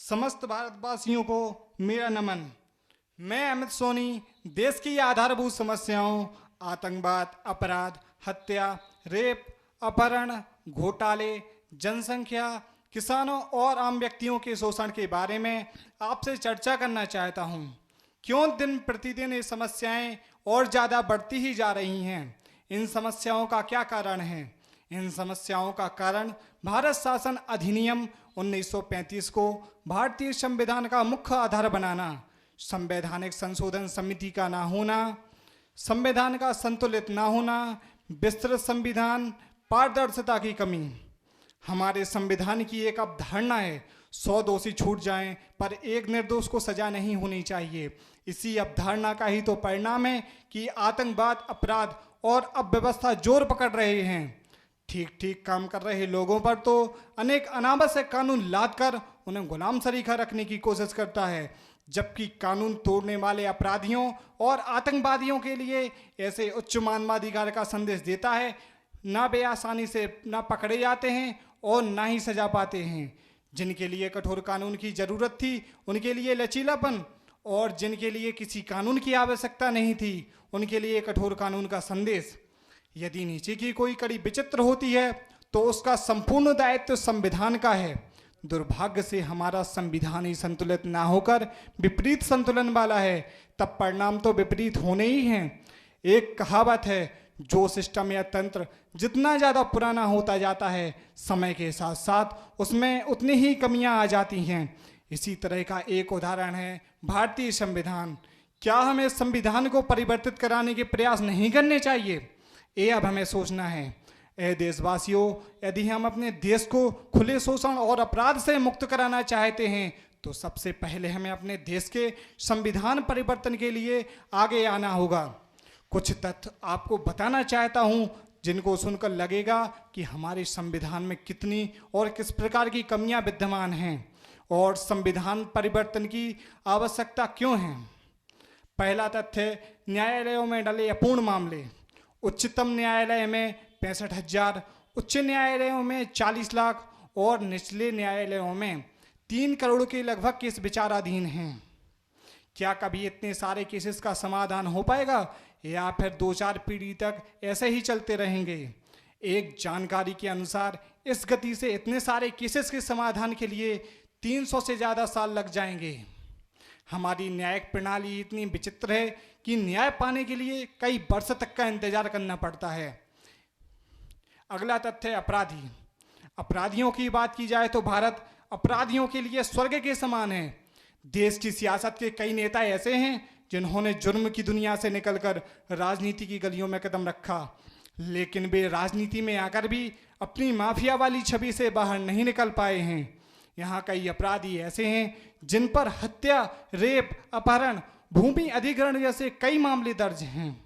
समस्त भारतवासियों को मेरा नमन। मैं अमित सोनी देश की आधारभूत समस्याओं आतंकवाद, अपराध, हत्या, रेप, अपहरण, घोटाले, जनसंख्या, किसानों और आम व्यक्तियों के शोषण के बारे में आपसे चर्चा करना चाहता हूं। क्यों दिन प्रतिदिन ये समस्याएं और ज़्यादा बढ़ती ही जा रही हैं? इन समस्याओं का क्या कारण है? इन समस्याओं का कारण भारत शासन अधिनियम 1935 को भारतीय संविधान का मुख्य आधार बनाना, संवैधानिक संशोधन समिति का ना होना, संविधान का संतुलित ना होना, विस्तृत संविधान, पारदर्शिता की कमी। हमारे संविधान की एक अवधारणा है, 100 दोषी छूट जाएं पर एक निर्दोष को सजा नहीं होनी चाहिए। इसी अवधारणा का ही तो परिणाम है कि आतंकवाद, अपराध और अव्यवस्था जोर पकड़ रहे हैं। ठीक ठीक काम कर रहे लोगों पर तो अनेक अनावश्यक कानून लादकर उन्हें गुलाम सरीखा रखने की कोशिश करता है, जबकि कानून तोड़ने वाले अपराधियों और आतंकवादियों के लिए ऐसे उच्च मानवाधिकार का संदेश देता है। ना वे आसानी से ना पकड़े जाते हैं और ना ही सजा पाते हैं। जिनके लिए कठोर कानून की जरूरत थी उनके लिए लचीलापन, और जिनके लिए किसी कानून की आवश्यकता नहीं थी उनके लिए कठोर कानून का संदेश। यदि नीचे की कोई कड़ी विचित्र होती है तो उसका संपूर्ण दायित्व संविधान का है। दुर्भाग्य से हमारा संविधान ही संतुलित ना होकर विपरीत संतुलन वाला है, तब परिणाम तो विपरीत होने ही हैं। एक कहावत है, जो सिस्टम या तंत्र जितना ज़्यादा पुराना होता जाता है समय के साथ साथ उसमें उतनी ही कमियां आ जाती हैं। इसी तरह का एक उदाहरण है भारतीय संविधान। क्या हमें संविधान को परिवर्तित कराने के प्रयास नहीं करने चाहिए? ये अब हमें सोचना है। ए देशवासियों, यदि हम अपने देश को खुले शोषण और अपराध से मुक्त कराना चाहते हैं तो सबसे पहले हमें अपने देश के संविधान परिवर्तन के लिए आगे आना होगा। कुछ तथ्य आपको बताना चाहता हूं जिनको सुनकर लगेगा कि हमारे संविधान में कितनी और किस प्रकार की कमियां विद्यमान हैं और संविधान परिवर्तन की आवश्यकता क्यों है। पहला तथ्य, न्यायालयों में डले अपूर्ण मामले। उच्चतम न्यायालय में 65,000, उच्च न्यायालयों में 40 लाख और निचले न्यायालयों में 3 करोड़ के लगभग केस विचाराधीन हैं। क्या कभी इतने सारे केसेस का समाधान हो पाएगा या फिर 2-4 पीढ़ी तक ऐसे ही चलते रहेंगे? एक जानकारी के अनुसार इस गति से इतने सारे केसेस के समाधान के लिए 300 से ज़्यादा साल लग जाएंगे। हमारी न्यायिक प्रणाली इतनी विचित्र है कि न्याय पाने के लिए कई वर्ष तक का इंतजार करना पड़ता है। अगला तथ्य, अपराधी। अपराधियों की बात की जाए तो भारत अपराधियों के लिए स्वर्ग के समान है। देश की सियासत के कई नेता ऐसे हैं जिन्होंने जुर्म की दुनिया से निकलकर राजनीति की गलियों में कदम रखा, लेकिन वे राजनीति में आकर भी अपनी माफिया वाली छवि से बाहर नहीं निकल पाए हैं। यहाँ कई अपराधी ऐसे हैं जिन पर हत्या, रेप, अपहरण, भूमि अधिग्रहण जैसे कई मामले दर्ज हैं।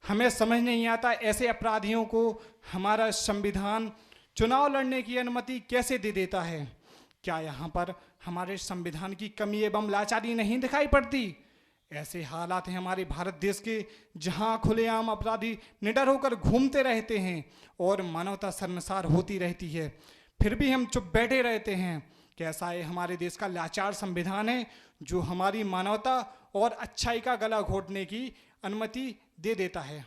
हमें समझ नहीं आता ऐसे अपराधियों को हमारा संविधान चुनाव लड़ने की अनुमति कैसे दे देता है। क्या यहाँ पर हमारे संविधान की कमी एवं लाचारी नहीं दिखाई पड़ती? ऐसे हालात हैं हमारे भारत देश के जहाँ खुलेआम अपराधी निडर होकर घूमते रहते हैं और मानवता शर्मसार होती रहती है, फिर भी हम चुप बैठे रहते हैं। कैसा ये हमारे देश का लाचार संविधान है जो हमारी मानवता और अच्छाई का गला घोटने की अनुमति दे देता है।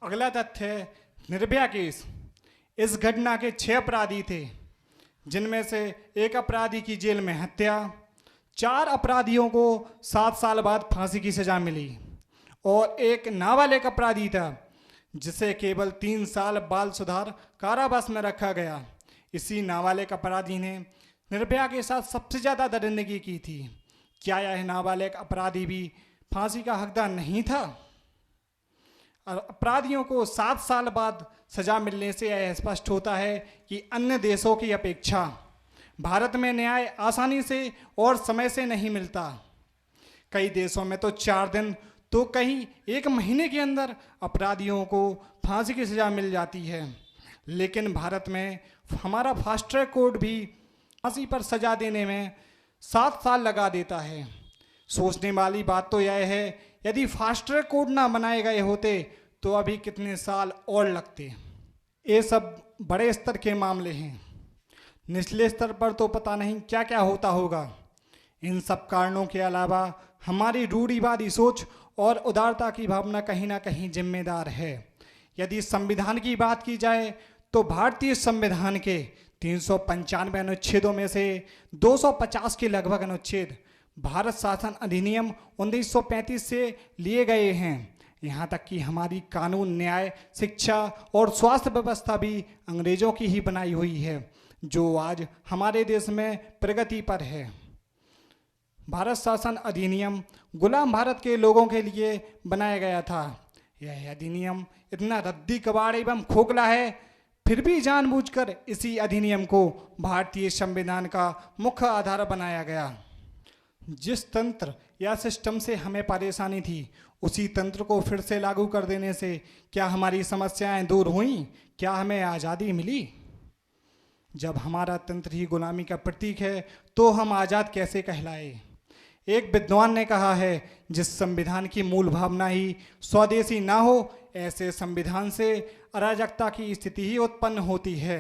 अगला तथ्य है निर्भया केस। इस घटना के 6 अपराधी थे, जिनमें से एक अपराधी की जेल में हत्या, 4 अपराधियों को 7 साल बाद फांसी की सजा मिली और एक नाबालिग अपराधी था जिसे केवल 3 साल बाल सुधार कारावास में रखा गया। इसी नाबालिग अपराधी ने निर्भया के साथ सबसे ज़्यादा दरिंदगी की थी। क्या यह नाबालिग अपराधी भी फांसी का हकदार नहीं था? अपराधियों को 7 साल बाद सजा मिलने से यह स्पष्ट होता है कि अन्य देशों की अपेक्षा भारत में न्याय आसानी से और समय से नहीं मिलता। कई देशों में तो 4 दिन तो कहीं 1 महीने के अंदर अपराधियों को फांसी की सजा मिल जाती है, लेकिन भारत में हमारा फास्ट ट्रैक कोर्ट भी फांसी पर सजा देने में 7 साल लगा देता है। सोचने वाली बात तो यह है, यदि फास्ट ट्रैक कोर्ट ना बनाए गए होते तो अभी कितने साल और लगते। ये सब बड़े स्तर के मामले हैं। निचले स्तर पर तो पता नहीं क्या क्या होता होगा। इन सब कारणों के अलावा हमारी रूढ़िवादी सोच और उदारता की भावना कहीं ना कहीं जिम्मेदार है। यदि संविधान की बात की जाए तो भारतीय संविधान के 395 अनुच्छेदों में से 250 के लगभग अनुच्छेद भारत शासन अधिनियम 1935 से लिए गए हैं। यहाँ तक कि हमारी कानून, न्याय, शिक्षा और स्वास्थ्य व्यवस्था भी अंग्रेजों की ही बनाई हुई है, जो आज हमारे देश में प्रगति पर है। भारत शासन अधिनियम गुलाम भारत के लोगों के लिए बनाया गया था। यह अधिनियम इतना रद्दी कबाड़ एवं खोखला है, फिर भी जानबूझकर इसी अधिनियम को भारतीय संविधान का मुख्य आधार बनाया गया। जिस तंत्र या सिस्टम से हमें परेशानी थी, उसी तंत्र को फिर से लागू कर देने से क्या हमारी समस्याएं दूर हुईं? क्या हमें आज़ादी मिली? जब हमारा तंत्र ही गुलामी का प्रतीक है तो हम आज़ाद कैसे कहलाए? एक विद्वान ने कहा है, जिस संविधान की मूल भावना ही स्वदेशी ना हो, ऐसे संविधान से अराजकता की स्थिति ही उत्पन्न होती है।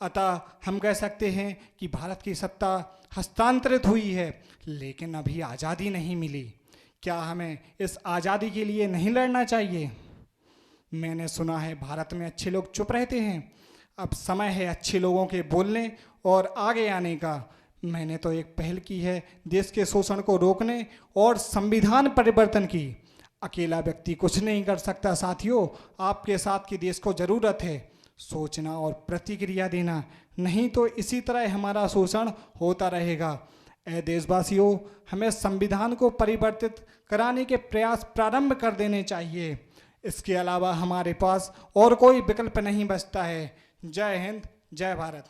अतः हम कह सकते हैं कि भारत की सत्ता हस्तांतरित हुई है, लेकिन अभी आज़ादी नहीं मिली। क्या हमें इस आज़ादी के लिए नहीं लड़ना चाहिए? मैंने सुना है भारत में अच्छे लोग चुप रहते हैं। अब समय है अच्छे लोगों के बोलने और आगे आने का। मैंने तो एक पहल की है देश के शोषण को रोकने और संविधान परिवर्तन की। अकेला व्यक्ति कुछ नहीं कर सकता साथियों, आपके साथ की देश को ज़रूरत है। सोचना और प्रतिक्रिया देना, नहीं तो इसी तरह हमारा शोषण होता रहेगा। ऐ देशवासियों, हमें संविधान को परिवर्तित कराने के प्रयास प्रारंभ कर देने चाहिए। इसके अलावा हमारे पास और कोई विकल्प नहीं बचता है। जय हिंद, जय भारत।